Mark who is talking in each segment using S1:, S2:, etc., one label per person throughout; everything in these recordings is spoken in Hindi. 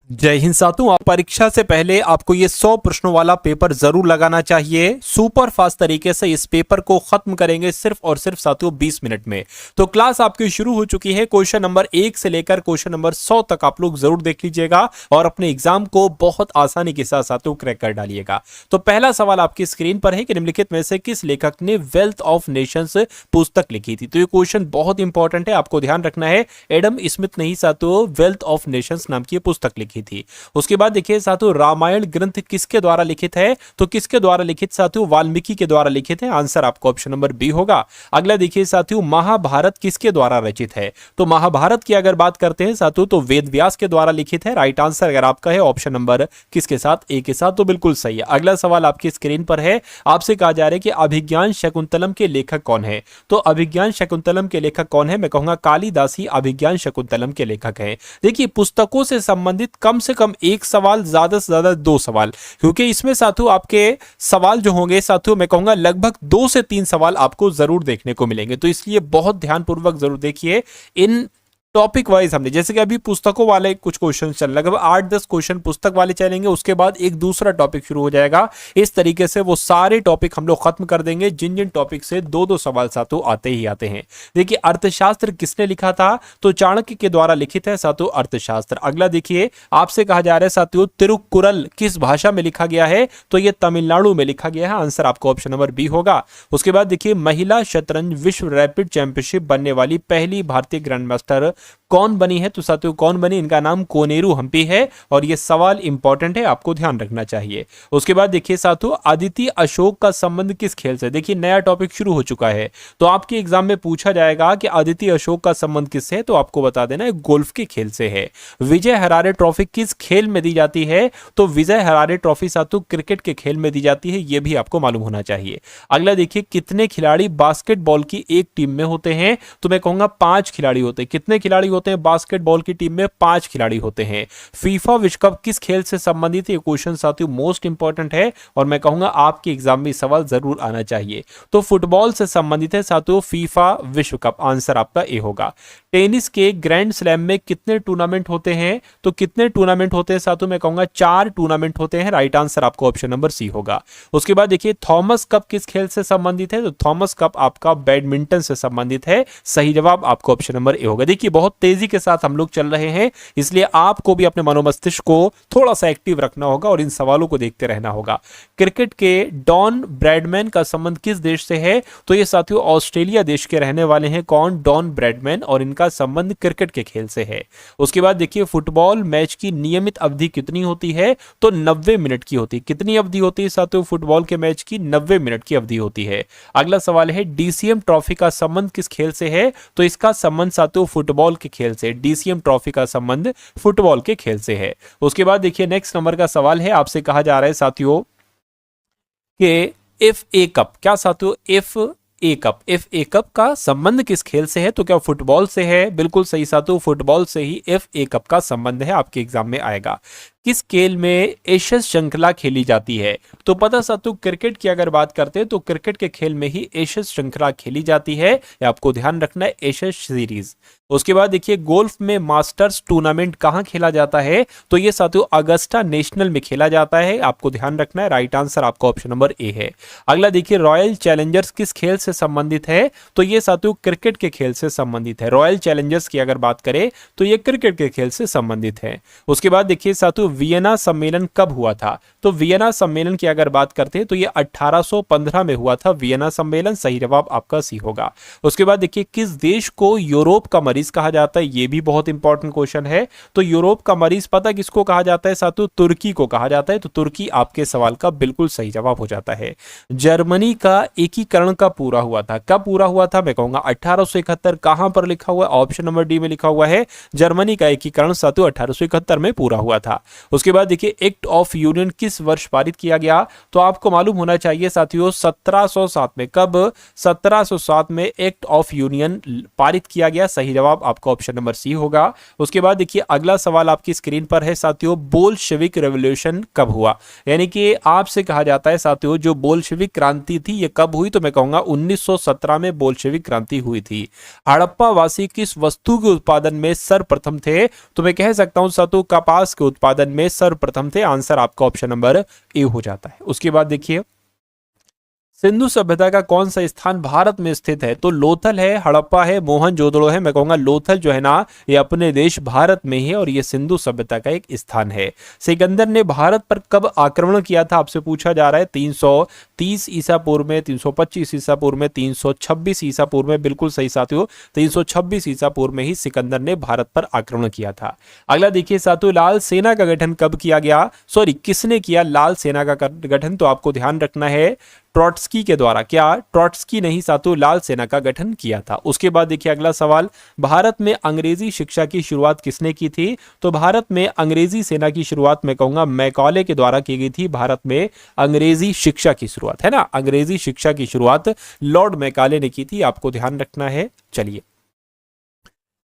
S1: जय हिंद साथियों, आप परीक्षा से पहले आपको ये 100 प्रश्नों वाला पेपर जरूर लगाना चाहिए। सुपर फास्ट तरीके से इस पेपर को खत्म करेंगे सिर्फ और सिर्फ साथियों 20 मिनट में। तो क्लास आपकी शुरू हो चुकी है। क्वेश्चन नंबर 1 से लेकर क्वेश्चन नंबर 100 तक आप लोग जरूर देख लीजिएगा और अपने एग्जाम को बहुत आसानी के साथ साथियों क्रैक कर डालिएगा। तो पहला सवाल आपकी स्क्रीन पर है कि निम्नलिखित में से किस लेखक ने वेल्थ ऑफ नेशंस पुस्तक लिखी थी। तो ये क्वेश्चन बहुत इंपॉर्टेंट है, आपको ध्यान रखना है। एडम स्मिथ ने ही साथियों वेल्थ ऑफ नेशंस नाम की पुस्तक लिखी थी। उसके बाद देखिए साथियों, रामायण ग्रंथ किसके द्वारा लिखित है। तो किसके द्वारा लिखित साथियों, वाल्मीकि के द्वारा लिखित है। आंसर आपको ऑप्शन नंबर बी होगा। अगला देखिए साथियों, महाभारत किसके द्वारा रचित है। तो महाभारत की अगर बात करते हैं साथियों तो वेद व्यास के द्वारा लिखित है। राइट आंसर अगर आपका है ऑप्शन नंबर किसके साथ, ए के साथ, तो बिल्कुल सही है। अगला सवाल आपकी स्क्रीन पर है, आपसे कहा जा रहा है कि अभिज्ञान शकुंतलम के लेखक कौन है। तो अभिज्ञान शकुंतलम के लेखक कौन है, मैं कहूंगा कालिदास ही अभिज्ञान शकुंतलम के लेखक हैं। देखिए पुस्तकों से संबंधित कम से कम एक सवाल, ज्यादा से ज्यादा 2 सवाल, क्योंकि इसमें साथियों आपके सवाल जो होंगे साथियों मैं कहूंगा लगभग 2 से 3 सवाल आपको जरूर देखने को मिलेंगे। तो इसलिए बहुत ध्यानपूर्वक जरूर देखिए। इन टॉपिक वाइज हमने जैसे कि अभी पुस्तकों वाले कुछ क्वेश्चन चल लगभग 8-10 क्वेश्चन पुस्तक वाले चलेंगे, उसके बाद एक दूसरा टॉपिक शुरू हो जाएगा। इस तरीके से वो सारे टॉपिक हम लोग खत्म कर देंगे जिन जिन टॉपिक से 2-2 सवाल साथियों आते ही आते हैं। देखिए अर्थशास्त्र किसने लिखा था, तो चाणक्य के द्वारा लिखित है साथियों अर्थशास्त्र। अगला देखिए, आपसे कहा जा रहा है साथियों तिरुकुरल किस भाषा में लिखा गया है। तो ये तमिलनाडु में लिखा गया है। आंसर आपको ऑप्शन नंबर बी होगा। उसके बाद देखिए, महिला शतरंज विश्व रैपिड चैंपियनशिप बनने वाली पहली भारतीय ग्रैंड मास्टर कौन बनी है। तो साथियों कौन बनी, इनका नाम कोनेरू हम्पी है और यह सवाल इंपॉर्टेंट है, आपको ध्यान रखना चाहिए। उसके बाद देखिए साथियों, अदिति अशोक का संबंध किस खेल से। देखिए नया टॉपिक शुरू हो चुका है, तो आपके एग्जाम में पूछा जाएगा कि अदिति अशोक का संबंध किससे है, तो आपको बता देना है गोल्फ के खेल से है। विजय हरारे ट्रॉफी किस खेल में दी जाती है। तो विजय हरारे ट्रॉफी साथियों क्रिकेट के खेल में दी जाती है, यह भी आपको मालूम होना चाहिए। अगला देखिए, कितने खिलाड़ी बास्केटबॉल की एक टीम में होते हैं। तो मैं कहूंगा 5 खिलाड़ी होते हैं। कितने खिलाड़ी होते हैं बास्केटबॉल की टीम में, 5 खिलाड़ी होते हैं। फीफा विश्व कप किस खेल से संबंधित है। ये क्वेश्चन साथियों मोस्ट इंपॉर्टेंट है और मैं कहूंगा आपके एग्जाम में सवाल जरूर आना चाहिए। तो फुटबॉल से संबंधित है साथियों फीफा विश्व कप। आंसर आपका ए होगा। टेनिस के ग्रैंड स्लैम में कितने टूर्नामेंट होते हैं। तो कितने टूर्नामेंट होते हैं साथियों, मैं कहूंगा 4 टूर्नामेंट होते हैं। राइट आंसर आपको ऑप्शन नंबर सी होगा। उसके बाद देखिए, थॉमस कप किस खेल से संबंधित है। तो थॉमस कप आपका बैडमिंटन से संबंधित है। सही जवाब आपको ऑप्शन नंबर ए होगा। देखिए बहुत तेजी के साथ हम लोग चल रहे हैं, इसलिए आपको भी अपने मनोमस्तिष्क को थोड़ा सा एक्टिव रखना होगा और इन सवालों को देखते रहना होगा। क्रिकेट के डॉन ब्रैडमैन का संबंध किस देश से है। तो ये साथियों ऑस्ट्रेलिया देश के रहने वाले हैं। कौन, डॉन ब्रैडमैन, और इनका संबंध क्रिकेट के खेल से है। उसके बाद देखिए, फुटबॉल मैच की नियमित अवधि कितनी होती है। तो 90 मिनट की होती है। कितनी अवधि होती है साथियों फुटबॉल के मैच की, 90 मिनट की अवधि होती है। अगला सवाल है, डीसीएम ट्रॉफी का संबंध किस खेल से है। तो इसका संबंध साथियों फुटबॉल के खेल से। डीसीएम ट्रॉफी का संबंध फुटबॉल के खेल से है। उसके बाद देखिए नेक्स्ट नंबर का सवाल है, आपसे कहा जा रहा है साथियों कि FA कप, क्या साथियों FA कप का संबंध किस खेल से है। तो क्या फुटबॉल से है। बिल्कुल सही साथियों, फुटबॉल से ही FA कप का संबंध है, आपके एग्जाम में आएगा। किस खेल में एशेस श्रृंखला खेली जाती है। तो पता साथियों क्रिकेट की अगर बात करते हैं तो क्रिकेट के खेल में ही एशेस श्रृंखला खेली जाती है, आपको ध्यान रखना है, एशेस सीरीज। उसके बाद देखिए, गोल्फ में मास्टर्स टूर्नामेंट कहां खेला जाता है। तो ये साथियों अगस्टा नेशनल में खेला जाता है, आपको ध्यान रखना है। राइट आंसर आपका ऑप्शन नंबर ए है। अगला देखिए, रॉयल चैलेंजर्स किस खेल से संबंधित है। तो ये साथियों क्रिकेट के खेल से संबंधित है। रॉयल चैलेंजर्स की अगर बात करें तो ये क्रिकेट के खेल से संबंधित है। उसके बाद देखिए साथियों, वियना सम्मेलन कब हुआ था। तो वियना सम्मेलन की अगर बात करते हैं तो ये 1815 में हुआ था वियना सम्मेलन। सही जवाब आपका सी होगा। उसके बाद देखिए, किस देश को यूरोप का मरीज कहा जाता है। ये भी बहुत इंपॉर्टेंट क्वेश्चन है। तो यूरोप का मरीज पता किसको कहा जाता है साथियों, तुर्की को कहा जाता है। तो तुर्की आपके सवाल का बिल्कुल सही जवाब हो जाता है। जर्मनी का एकीकरण कब पूरा हुआ था। कब पूरा हुआ था, मैं कहूंगा 1871। कहां पर लिखा हुआ है, ऑप्शन नंबर डी में लिखा हुआ है। जर्मनी का एकीकरण साथियों 1871 में पूरा हुआ था। उसके बाद देखिए एक्ट ऑफ यूनियन किस वर्ष पारित किया गया, तो आपको मालूम होना चाहिए साथियों 1707 में। कब? 1707 में एक्ट ऑफ यूनियन पारित किया गया। सही जवाब आपका ऑप्शन नंबर सी होगा। उसके बाद देखिए अगला सवाल आपकी स्क्रीन पर है साथियों, बोल्शेविक रेवोल्यूशन कब हुआ, यानी कि आपसे कहा जाता है साथियों जो बोल्शेविक क्रांति थी ये कब हुई, तो मैं कहूंगा 1917 में बोल्शेविक क्रांति हुई थी। हड़प्पा वासी किस वस्तु के उत्पादन में सर्वप्रथम थे, तो मैं कह सकता हूं साथियों कपास के उत्पादन में सर्वप्रथम थे। आंसर आपका ऑप्शन नंबर ए हो जाता है। उसके बाद देखिए सिंधु सभ्यता का कौन सा स्थान भारत में स्थित है, तो लोथल है, हड़प्पा है, मोहनजोदड़ो है। मैं कहूंगा लोथल जो है ना ये अपने देश भारत में ही है और ये सिंधु सभ्यता का एक स्थान है। सिकंदर ने भारत पर कब आक्रमण किया था, आपसे पूछा जा रहा है। 330 ईसा पूर्व में, 325 ईसा पूर्व में, 326 ईसा पूर्व में। बिल्कुल सही साथियों, 326 ईसा पूर्व में ही सिकंदर ने भारत पर आक्रमण किया था। अगला देखिए साथियों लाल सेना का गठन कब किया गया, सॉरी किसने किया लाल सेना का गठन, तो आपको ध्यान रखना है ट्रॉट्स्की के द्वारा। क्या? ट्रॉट्स्की ने ही साथियों लाल सेना का गठन किया था। उसके बाद देखिए अगला सवाल, भारत में अंग्रेजी शिक्षा की शुरुआत किसने की थी, तो भारत में अंग्रेजी सेना की शुरुआत मैं कहूंगा मैकॉले के द्वारा की गई थी। भारत में अंग्रेजी शिक्षा की शुरुआत है ना, अंग्रेजी शिक्षा की शुरुआत लॉर्ड मैकाले ने की थी, आपको ध्यान रखना है। चलिए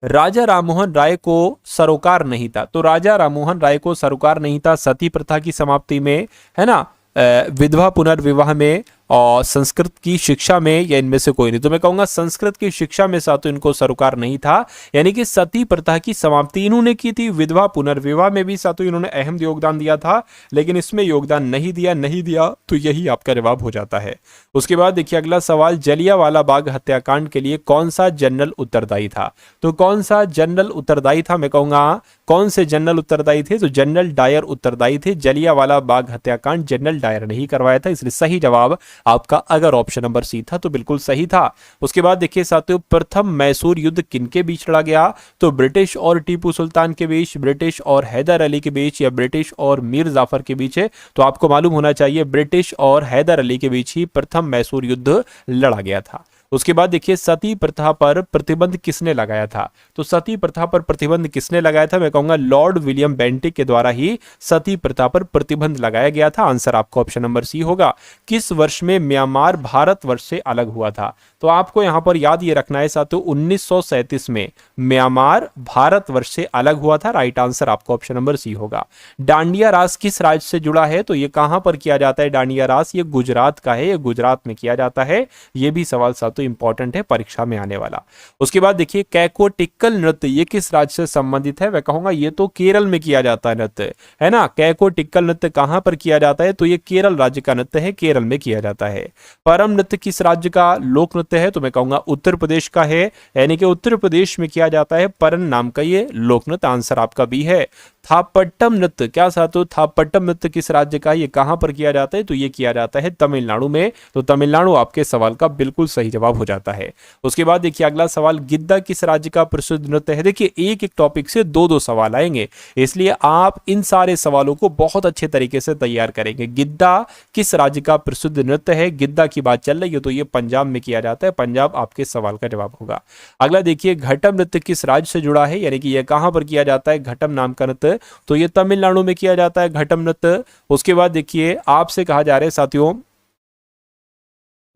S1: राजा राममोहन राय को सरोकार नहीं था, तो राजा राममोहन राय को सरोकार नहीं था सती प्रथा की समाप्ति में, है ना, विधवा पुनर्विवाह में और संस्कृत की शिक्षा में, या इनमें से कोई नहीं। तो मैं कहूंगा संस्कृत की शिक्षा में साथियों इनको सरोकार नहीं था, यानी कि सती प्रथा की समाप्ति इन्होंने की थी। विधवा पुनर्विवाह में भी साथियों इन्होंने अहम योगदान दिया था, लेकिन इसमें योगदान नहीं दिया, तो यही आपका जवाब हो जाता है। उसके बाद देखिए अगला सवाल, जलियांवाला बाग हत्याकांड के लिए कौन सा जनरल उत्तरदायी था, तो कौन सा जनरल उत्तरदायी था, मैं कहूंगा कौन से जनरल उत्तरदायी थे, तो जनरल डायर उत्तरदायी थे। जलियांवाला बाग हत्याकांड जनरल डायर ने ही करवाया था, इसलिए सही जवाब आपका अगर ऑप्शन नंबर सी था तो बिल्कुल सही था। उसके बाद देखिए साथियों प्रथम मैसूर युद्ध किनके बीच लड़ा गया, तो ब्रिटिश और टीपू सुल्तान के बीच, ब्रिटिश और हैदर अली के बीच, या ब्रिटिश और मीर जाफर के बीच है। तो आपको मालूम होना चाहिए ब्रिटिश और हैदर अली के बीच ही प्रथम मैसूर युद्ध लड़ा गया था। उसके बाद देखिए सती प्रथा पर प्रतिबंध किसने लगाया था, तो सती प्रथा पर प्रतिबंध किसने लगाया था, मैं कहूंगा लॉर्ड विलियम बेंटिक के द्वारा ही सती प्रथा पर प्रतिबंध लगाया गया था। आंसर आपका ऑप्शन नंबर सी होगा। किस वर्ष में म्यांमार भारतवर्ष से अलग हुआ था, तो आपको यहां पर याद ये रखना है साथियों 1937 में म्यांमार भारतवर्ष से अलग हुआ था। राइट आंसर आपका ऑप्शन नंबर सी होगा। डांडिया रास किस राज्य से जुड़ा है, तो ये कहां पर किया जाता है डांडिया रास, ये गुजरात का है, ये गुजरात में किया जाता है। ये भी सवाल साथियों इंपॉर्टेंट है परीक्षा में आने वाला। उसके बाद देखिए कैकोटिकल नृत्य ये किस राज्य से संबंधित है, मैं कहूंगा ये तो केरल में किया जाता है नृत्य, है ना। कैकोटिकल नृत्य कहां पर किया जाता है, तो ये केरल राज्य का नृत्य है, केरल में किया जाता है। परम नृत्य किस राज्य का लोक नृत्य है, तो मैं कहूंगा उत्तर प्रदेश का है, यानी कि उत्तर प्रदेश में किया जाता है परन नाम का ये लोक नृत्य। आंसर आपका बी है। थापट्टम नृत्य क्या साथियों, थापट्टम नृत्य किस राज्य का, ये कहां पर किया जाता है, तो ये किया जाता है तमिलनाडु में। तो तमिलनाडु आपके सवाल का बिल्कुल सही जवाब हो जाता है। उसके बाद देखिए अगला सवाल, गिद्दा किस राज्य का प्रसिद्ध नृत्य है। देखिए एक एक टॉपिक से दो दो सवाल आएंगे, इसलिए आप इन सारे सवालों को बहुत अच्छे तरीके से तैयार करेंगे। गिद्दा किस राज्य का प्रसिद्ध नृत्य है, गिद्दा की बात चल रही है तो ये पंजाब में किया जाता है, पंजाब आपके सवाल का जवाब होगा। अगला देखिए घटम नृत्य किस राज्य से जुड़ा है, यानी कि यह कहां पर किया जाता है घटम नाम का नृत्य, तो ये तमिलनाडु में किया जाता है घटम नृत्य। उसके बाद देखिए आपसे कहा जा रहा है साथियों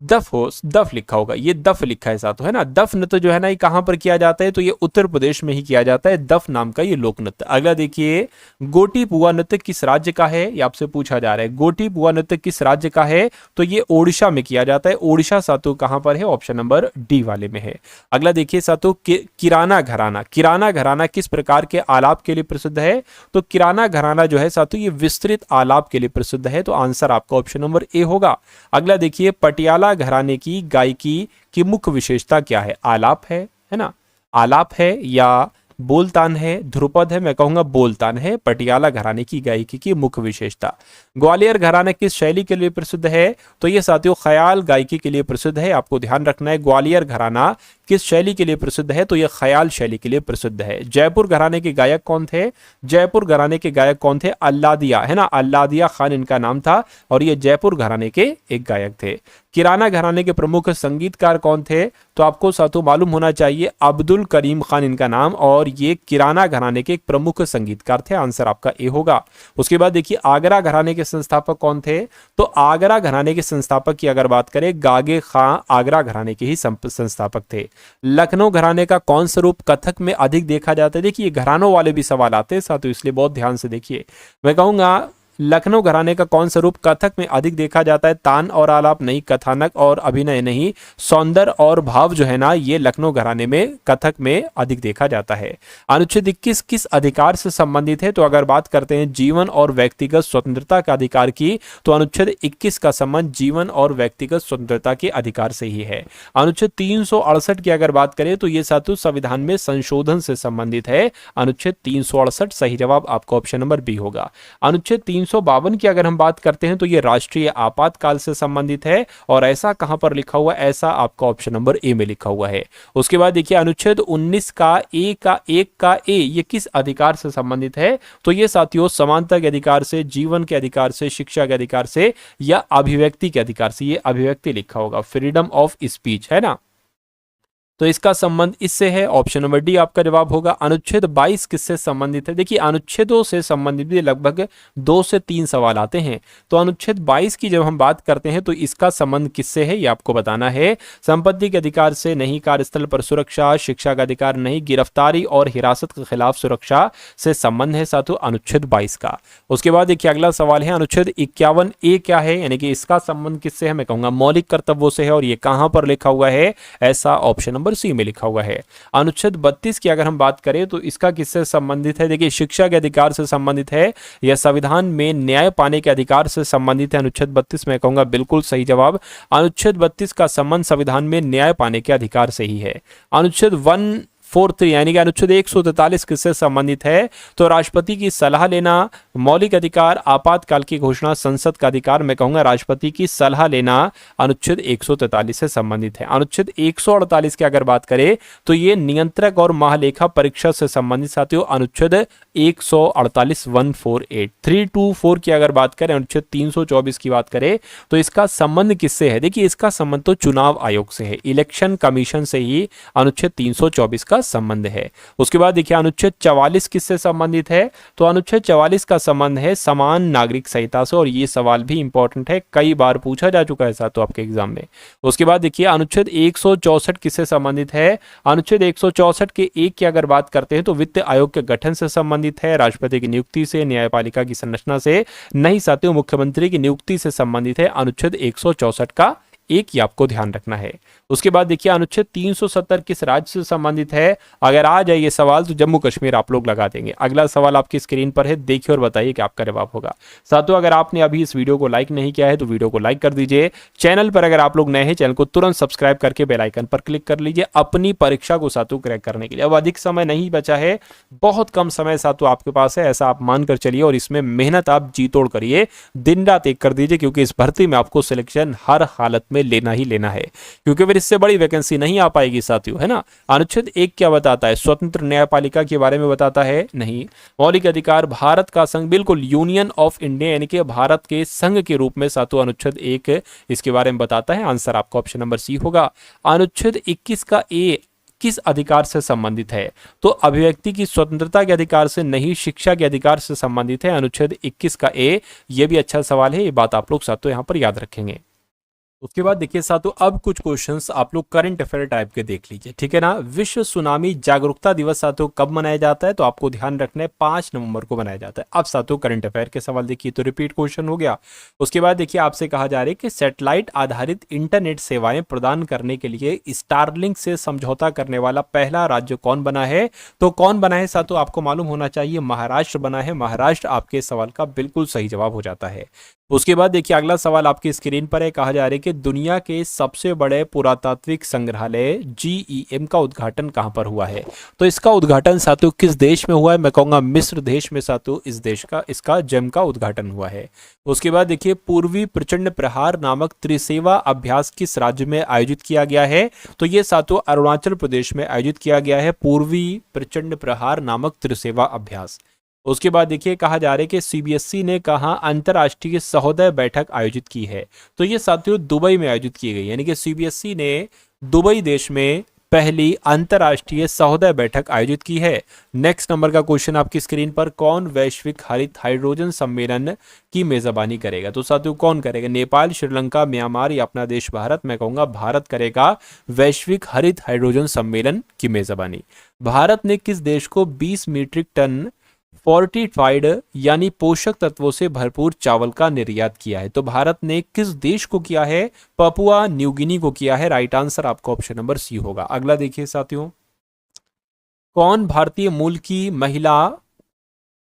S1: दफ हो, दफ लिखा होगा, ये दफ लिखा है साथ है ना। दफ नृत्य जो है ना ये कहां पर किया जाता है, तो ये उत्तर प्रदेश में ही किया जाता है, दफ नाम का ये लोक नृत्य। अगला देखिए गोटी पुआ नृत्य किस राज्य का है, ये आपसे पूछा जा रहा है गोटी पुआ नृत्य किस राज्य का है, तो ये ओडिशा में किया जाता है। ओडिशा सातों कहां पर है, ऑप्शन नंबर डी वाले में है। अगला देखिए सातों किराना घराना, किराना घराना किस प्रकार के आलाप के लिए प्रसिद्ध है, तो किराना घराना जो है सातों ये विस्तृत आलाप के लिए प्रसिद्ध है, तो आंसर आपका ऑप्शन नंबर ए होगा। अगला देखिए पटियाला घराने की गायकी की मुख्य विशेषता क्या है, आलाप है ना, आलाप है या बोलतान है, ध्रुपद है, मैं कहूंगा बोलतान है पटियाला घराने की गायकी की मुख्य विशेषता। ग्वालियर घराना किस शैली के लिए प्रसिद्ध है, तो ये साथियों ख्याल गायकी के लिए प्रसिद्ध है। आपको ध्यान रखना है ग्वालियर घराना किस शैली के लिए प्रसिद्ध है? तो यह ख्याल शैली के लिए प्रसिद्ध है। जयपुर घराने के गायक कौन थे? जयपुर घराने के गायक कौन थे? अल्लादिया, है ना, अल्लादिया खान इनका नाम था और ये जयपुर घराने के एक गायक थे। किराना घराने के प्रमुख संगीतकार कौन थे? तो आपको साथों मालूम होना चाहिए अब्दुल करीम खान इनका नाम, और ये किराना घराने के एक प्रमुख संगीतकार थे। आंसर आपका ए होगा। उसके बाद देखिए आगरा घराने के संस्थापक कौन थे? तो आगरा घराने के संस्थापक की अगर बात करें, गागे खां आगरा घराने के ही संस्थापक थे। लखनऊ घराने का कौन सा रूप कथक में अधिक देखा जाता है? देखिए घरानों वाले भी सवाल आते हैं साथियों, इसलिए बहुत ध्यान से देखिए। मैं कहूंगा लखनऊ घराने का कौन सा रूप कथक में अधिक देखा जाता है? तान और आलाप नहीं, कथानक और अभिनय नहीं, सौंदर्य और भाव जो है ना, ये लखनऊ घराने में कथक में अधिक देखा जाता है। अनुच्छेद 21 किस अधिकार से संबंधित है? तो अगर बात करते हैं जीवन और व्यक्तिगत स्वतंत्रता के अधिकार की, तो अनुच्छेद 21 का संबंध जीवन और व्यक्तिगत स्वतंत्रता के अधिकार से ही है। अनुच्छेद 368 की अगर बात करें तो ये साथियों संविधान में संशोधन से संबंधित है। अनुच्छेद 368 सही जवाब आपका ऑप्शन नंबर बी होगा। अनुच्छेद 352 की अगर हम बात करते हैं तो ये राष्ट्रीय आपातकाल से संबंधित है, और ऐसा कहां पर लिखा हुआ? ऐसा आपका ऑप्शन नंबर ए में लिखा हुआ है। उसके बाद देखिए अनुच्छेद 19 का ए ये किस अधिकार से संबंधित है? तो ये साथियों समानता के अधिकार से, जीवन के अधिकार से, शिक्षा के अधिकार से, या अभिव्यक्ति के अधिकार से। ये अभिव्यक्ति लिखा होगा, फ्रीडम ऑफ स्पीच, है ना। तो इसका संबंध इससे है, ऑप्शन नंबर डी आपका जवाब होगा। अनुच्छेद 22 किससे संबंधित है? देखिए अनुच्छेदों से संबंधित भी लगभग 2 से 3 सवाल आते हैं। तो अनुच्छेद 22 की जब हम बात करते हैं तो इसका संबंध किससे है, ये आपको बताना है। संपत्ति के अधिकार से नहीं, कार्यस्थल पर सुरक्षा, शिक्षा का अधिकार नहीं, गिरफ्तारी और हिरासत के खिलाफ सुरक्षा से संबंध है साथियों अनुच्छेद 22 का। उसके बाद देखिए अगला सवाल है अनुच्छेद 51 ए क्या है, यानी कि इसका संबंध किससे है? मैं कहूंगा मौलिक कर्तव्यों से है, और ये कहां पर लिखा हुआ है? ऐसा ऑप्शन नंबर सी में लिखा हुआ है। अनुच्छेद 32 की अगर हम बात करें तो इसका किससे संबंधित है? देखिए शिक्षा के अधिकार से संबंधित है, यह संविधान में न्याय पाने के अधिकार से संबंधित है। अनुच्छेद 32 में कहूंगा बिल्कुल सही जवाब। अनुच्छेद 32 का संबंध संविधान में न्याय पाने के अधिकार से ही है। अनुच्छेद 143 यानी कि अनुच्छेद 143 किससे संबंधित है? तो राष्ट्रपति की सलाह लेना, मौलिक अधिकार, आपातकाल की घोषणा, संसद का अधिकार। मैं कहूंगा राष्ट्रपति की सलाह लेना अनुच्छेद 143 से संबंधित है। अनुच्छेद 148 की अगर बात करें तो ये नियंत्रक और महालेखा परीक्षा से संबंधित साथियों अनुच्छेद 148 148। 324 की अगर बात करें, अनुच्छेद 324 की बात करें तो इसका संबंध किससे है? देखिए इसका संबंध तो चुनाव आयोग से है, इलेक्शन कमीशन से ही अनुच्छेद 324 का संबंध है। उसके बाद देखिए अनुच्छेद 44 किससे संबंधित है? तो अनुच्छेद 44 का संबंध है समान नागरिक संहिता से, और ये सवाल भी इंपॉर्टेंट है, कई बार पूछा जा चुका है साथियों आपके एग्जाम में। उसके बाद देखिए अनुच्छेद 164 किससे संबंधित है? अनुच्छेद 164 के एक की अगर बात करते हैं तो वित्त आयोग के गठन से संबंधित है, राष्ट्रपति की नियुक्ति से, न्यायपालिका की संरचना से नहीं साथियों, मुख्यमंत्री की नियुक्ति से संबंधित है। अनुच्छेद 164 का एक ही आपको ध्यान रखना है। उसके बाद देखिए अनुच्छेद 370 किस राज्य से संबंधित है? अगर आ जाए ये सवाल तो जम्मू कश्मीर आप लोग लगा देंगे। अगला सवाल आपकी स्क्रीन पर है, देखिए और बताइए कि आपका जवाब होगा। साथियों अगर आपने अभी इस वीडियो को लाइक नहीं किया है तो वीडियो को लाइक कर दीजिए। चैनल पर अगर आप लोग नए हैं चैनल को तुरंत सब्सक्राइब करके बेल आइकन पर क्लिक कर लीजिए अपनी परीक्षा को साथियों क्रैक करने के लिए। अब अधिक समय नहीं बचा है, बहुत कम समय साथियों आपके पास है, ऐसा आप मानकर चलिए, और इसमें मेहनत आप जी तोड़ करिए, दिन रात एक कर दीजिए, क्योंकि इस भर्ती में आपको सिलेक्शन हर हालत में लेना ही लेना है, क्योंकि फिर इससे बड़ी वैकेंसी नहीं आ पाएगी साथियों, है ना। अनुच्छेद 1 क्या बताता है? स्वतंत्र न्यायपालिका के बारे में बताता है? नहीं। मौलिक अधिकार, भारत का संघ, बिल्कुल यूनियन ऑफ इंडिया यानी कि भारत के संघ के रूप में साथियों अनुच्छेद 1 इसके बारे में बताता है। आंसर आपका ऑप्शन नंबर सी होगा। अनुच्छेद 21 का ए किस अधिकार से संबंधित है? तो अभिव्यक्ति की स्वतंत्रता के अधिकार से नहीं, शिक्षा के अधिकार से संबंधित है। अनुच्छेद 21 का ए, ये भी अच्छा सवाल है, ये बात आप लोग साथियों यहां पर याद रखेंगे। उसके बाद देखिए साथियों अब कुछ क्वेश्चंस आप लोग करंट अफेयर टाइप के देख लीजिए, ठीक है ना। विश्व सुनामी जागरूकता दिवस साथियों कब मनाया जाता है? तो आपको ध्यान रखना है 5 नवंबर को मनाया जाता है। अब साथियों करंट अफेयर के सवाल देखिए, तो रिपीट क्वेश्चन हो गया। उसके बाद देखिए आपसे कहा जा रहा है कि सैटेलाइट आधारित इंटरनेट सेवाएं प्रदान करने के लिए स्टारलिंक से समझौता करने वाला पहला राज्य कौन बना है? तो कौन बना है साथियों आपको मालूम होना चाहिए, महाराष्ट्र बना है। महाराष्ट्र आपके सवाल का बिल्कुल सही जवाब हो जाता है। उसके बाद देखिए अगला सवाल आपकी स्क्रीन पर है, कहा जा रहा है कि दुनिया के सबसे बड़े पुरातात्विक संग्रहालय जीईएम का उद्घाटन कहां पर हुआ है। तो इसका उद्घाटन साथियों किस देश में हुआ है, मैं कहूंगा मिस्र देश में साथियों इस देश का इसका जेम का उद्घाटन हुआ है। उसके बाद देखिए पूर्वी प्रचंड प्रहार नामक त्रिसेवा अभ्यास किस राज्य में आयोजित किया गया है। तो ये साथियों अरुणाचल प्रदेश में आयोजित किया गया है पूर्वी प्रचंड प्रहार नामक त्रिसेवा अभ्यास। उसके बाद देखिए कहा जा रहा है कि सीबीएसई ने कहा अंतर्राष्ट्रीय सहोदय बैठक आयोजित की है। तो ये साथियों दुबई में आयोजित की गई, यानी कि सीबीएसई ने दुबई देश में पहली अंतर्राष्ट्रीय सहोदय बैठक आयोजित की है। नेक्स्ट नंबर का क्वेश्चन आपकी स्क्रीन पर, कौन वैश्विक हरित हाइड्रोजन सम्मेलन की मेजबानी करेगा। तो साथियों कौन करेगा, नेपाल, श्रीलंका, म्यांमार या अपना देश भारत। मैं कहूंगा भारत करेगा वैश्विक हरित हाइड्रोजन सम्मेलन की मेजबानी। भारत ने किस देश को 20 मीट्रिक टन फोर्टिफाइड यानी पोषक तत्वों से भरपूर चावल का निर्यात किया है। तो भारत ने किस देश को किया है, पपुआ न्यू गिनी को किया है। राइट आंसर आपका ऑप्शन नंबर सी होगा। अगला देखिए साथियों, कौन भारतीय मूल की महिला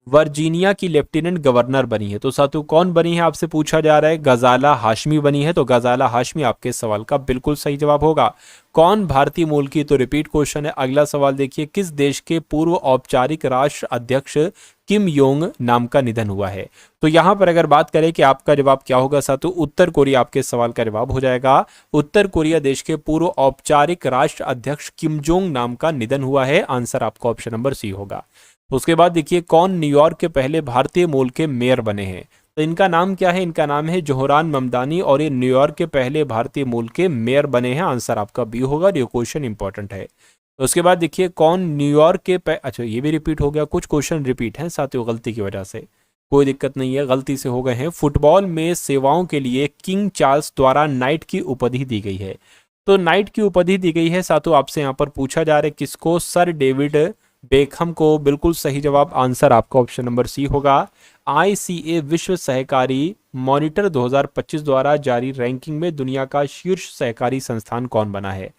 S1: वर्जीनिया की लेफ्टिनेंट गवर्नर बनी है। तो साथियों कौन बनी है आपसे पूछा जा रहा है, गजाला हाशमी बनी है। तो गजाला हाशमी आपके सवाल का बिल्कुल सही जवाब होगा। कौन भारतीय मूल की, तो रिपीट क्वेश्चन है। अगला सवाल देखिए, किस देश के पूर्व औपचारिक राष्ट्र अध्यक्ष किम योंग नाम का निधन हुआ है। तो यहां पर अगर बात करें कि आपका जवाब क्या होगा साथियों, उत्तर कोरिया आपके सवाल का जवाब हो जाएगा। उत्तर कोरिया देश के पूर्व औपचारिक राष्ट्र अध्यक्ष किम जोंग नाम का निधन हुआ है। आंसर आपका ऑप्शन नंबर सी होगा। उसके बाद देखिए, कौन न्यूयॉर्क के पहले भारतीय मूल के मेयर बने हैं। तो इनका नाम क्या है, इनका नाम है जोहरान ममदानी और ये न्यूयॉर्क के पहले भारतीय मूल के मेयर बने हैं। आंसर आपका बी होगा। ये क्वेश्चन इंपॉर्टेंट है। उसके बाद देखिए, कौन न्यूयॉर्क के अच्छा ये भी रिपीट हो गया, कुछ क्वेश्चन रिपीट हैं साथियों गलती की वजह से, कोई दिक्कत नहीं है, गलती से हो गए हैं। फुटबॉल में सेवाओं के लिए किंग चार्ल्स द्वारा नाइट की उपाधि दी गई है। तो नाइट की उपाधि दी गई है साथियों, आपसे यहाँ पर पूछा जा रहा है किसको, सर डेविड बेकहम को। बिल्कुल सही जवाब। आंसर आपका ऑप्शन नंबर सी होगा। आईसीए विश्व सहकारी मॉनिटर 2025 द्वारा जारी रैंकिंग में दुनिया का शीर्ष सहकारी संस्थान कौन बना है।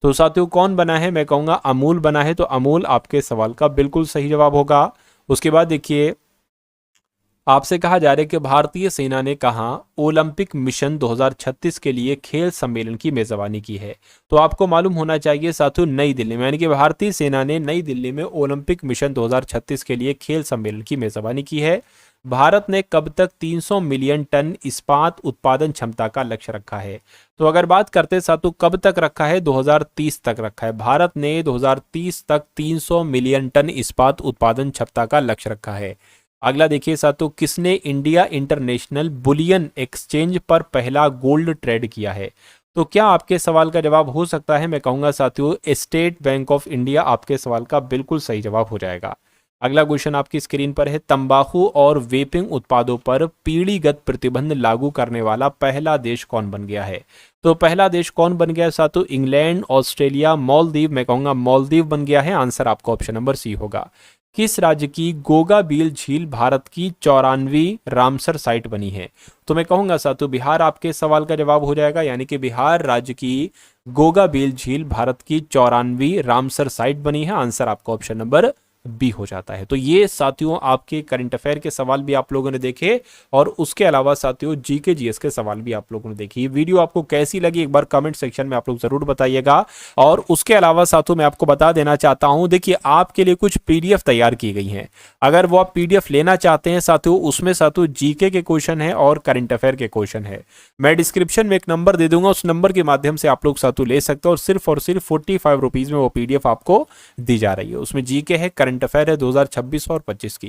S1: तो साथियों कौन बना है, मैं कहूंगा अमूल बना है। तो अमूल आपके सवाल का बिल्कुल सही जवाब होगा। उसके बाद देखिए, आपसे कहा जा रहा है कि भारतीय सेना ने कहा ओलंपिक मिशन 2036 के लिए खेल सम्मेलन की मेजबानी की है। तो आपको मालूम होना चाहिए साथियों नई दिल्ली में, यानी कि भारतीय सेना ने नई दिल्ली में ओलंपिक मिशन 2036 के लिए खेल सम्मेलन की मेजबानी की है। भारत ने कब तक 300 मिलियन टन इस्पात उत्पादन क्षमता का लक्ष्य रखा है। तो अगर बात करते साथियों कब तक रखा है, 2030 तक रखा है। भारत ने 2030 तक 300 मिलियन टन इस्पात उत्पादन क्षमता का लक्ष्य रखा है। अगला देखिए साथियों, किसने इंडिया इंटरनेशनल बुलियन एक्सचेंज पर पहला गोल्ड ट्रेड किया है। तो क्या आपके सवाल का जवाब हो सकता है, मैं कहूंगा साथियों स्टेट बैंक ऑफ इंडिया आपके सवाल का बिल्कुल सही जवाब हो जाएगा। अगला क्वेश्चन आपकी स्क्रीन पर है, तंबाकू और वेपिंग उत्पादों पर पीढ़ीगत प्रतिबंध लागू करने वाला पहला देश कौन बन गया है। तो पहला देश कौन बन गया है साथियों, इंग्लैंड, ऑस्ट्रेलिया, मालदीव। मैं कहूंगा मालदीव बन गया है। आंसर आपका ऑप्शन नंबर सी होगा। किस राज्य की गोगाबील झील भारत की 94वीं रामसर साइट बनी है। तो मैं कहूंगा साथियों बिहार आपके सवाल का जवाब हो जाएगा, यानी कि बिहार राज्य की गोगाबील झील भारत की 94वीं रामसर साइट बनी है। आंसर आपका ऑप्शन नंबर बी हो जाता है। तो ये साथियों आपके करंट अफेयर के सवाल भी आप लोगों ने देखे और उसके अलावा साथियों जीके जीएस के सवाल भी आप लोगों ने देखे। ये वीडियो आपको कैसी लगी एक बार कमेंट सेक्शन में आप लोग जरूर बताइएगा। और उसके अलावा साथियों मैं आपको बता देना चाहता हूं, देखिए आपके लिए कुछ पीडीएफ तैयार की गई हैं। अगर वो आप पीडीएफ लेना चाहते हैं साथियों, उसमें साथियों जीके के क्वेश्चन है और करंट अफेयर के क्वेश्चन है। मैं डिस्क्रिप्शन में एक नंबर दे दूंगा, उस नंबर के माध्यम से आप लोग साथियों ले सकते हो और सिर्फ 45 रुपीज में वो पीडीएफ आपको दी जा रही है। उसमें जीके है, करंट अफेयर है 2026 और 25 की,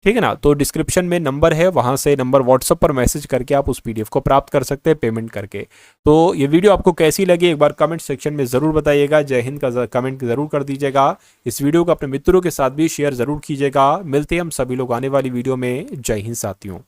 S1: ठीक है ना। तो डिस्क्रिप्शन में नंबर है, वहां से नंबर व्हाट्सएप पर मैसेज करके आप उस पीडीएफ को प्राप्त कर सकते हैं पेमेंट करके। तो ये वीडियो आपको कैसी लगी एक बार कमेंट सेक्शन में जरूर बताइएगा। जय हिंद का कमेंट जरूर कर दीजिएगा। इस वीडियो को अपने मित्रों के साथ भी शेयर जरूर कीजिएगा। मिलते हैं हम सभी लोग आने वाली वीडियो में। जय हिंद साथियों।